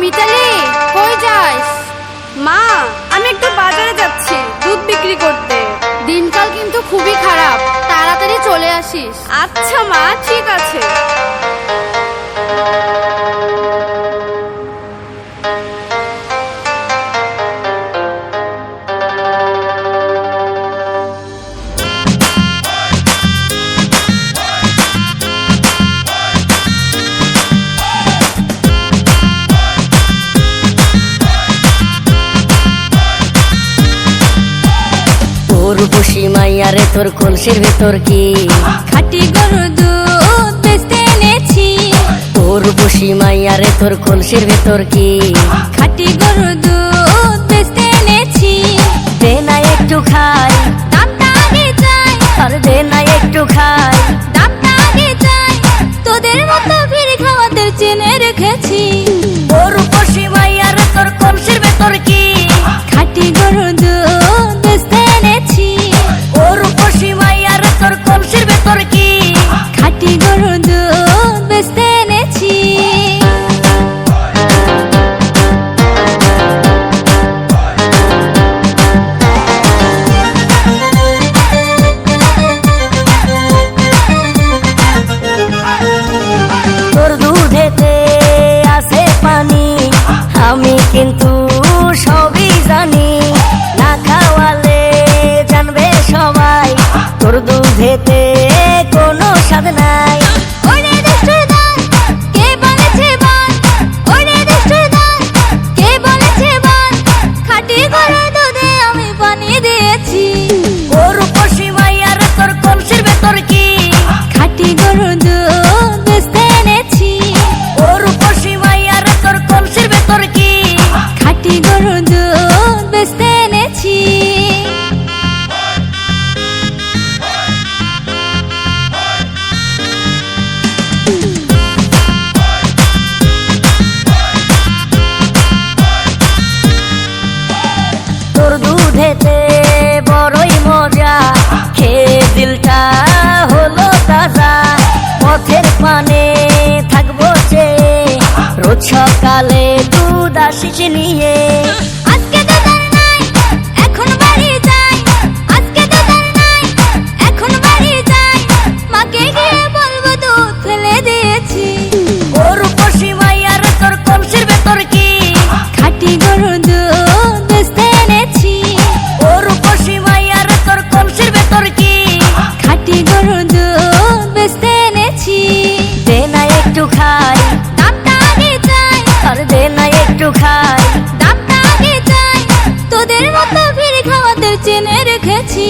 মিতালি, কই যাস? মা, আমি একটু বাজারে যাচ্ছি দুধ বিক্রি করতে। দিনকাল কিন্তু খুবই খারাপ, তাড়াতাড়ি চলে আসিস। আচ্ছা মা, ঠিক আছে। রূপসী মাইয়ারে তোর কলসির ভেতর কি খাঁটি গরুর দুধ বেচতে এনেছি। রূপসী মাইয়ারে তোর কলসির ভেতর কি খাঁটি গরুর দুধ বেচতে এনেছি। দে না একটু খাই, দামটা আগে চাই, আর দে না একটু খাই। দামটা আগে চাই, তোদের মতো ভিড় খাওয়াতে চেনে রেখেছি। রূপসী মাইয়ারে তোর কলসির ভেতর কি খাঁটি গরুর দুধ বেচতে এনেছি। রূপসী মাইয়ারে তোর কলসির ভেতর কি খাঁটি গরুর দুধ বেচতে এনেছি। তোর দুধেতে আছে পানি, আমি কিন্তু সবই জানি। না খাওয়ালে জানবে সবাই তোর দুধেতে কোনো স্বাদ নাই। ওরে দুষ্টুর দল, কে বলেছে বল? ওরে দুষ্টুর দল, কে বলেছে বল? খাঁটি গরুর দুধে আমি পানি দিয়েছি। রূপসী মাইয়ারে তোর কলসির ভেতর কি খাঁটি গরুর দুধ বেচতে এনেছি। রূপসী মাইয়ারে তোর কলসির ভেতর কি খাঁটি গরুর দুধ বেচতে এনেছি। তোর দুধেতে বড়ই মজা, খেয়ে দিলটা হলো তাজা। পথের পানে থাকবো চেয়ে, রোজ সকালে দুধ আসিস নিয়ে। আজকে তো তার নাই, এখন বাড়ি যাই। আজকে তো তার নাই, এখন বাড়ি যাই। মাকে গিয়ে বলবো দুধ ফেলে দিয়েছি। রূপসী মাইয়ারে তোর কলসির ভেতর কি খাঁটি গরুর দুধ বেচতে এনেছি। রূপসী মাইয়ারে তোর কলসির ভেতর কি খাঁটি গরুর দুধ বেচতে এনেছি। দে না একটু খাই, দামটা আগে চাই, আর দে না একটু খাই। দামটা আগে চাই, তোদের মতো ভিড় খাওয়াতে চেনে রেখেছি।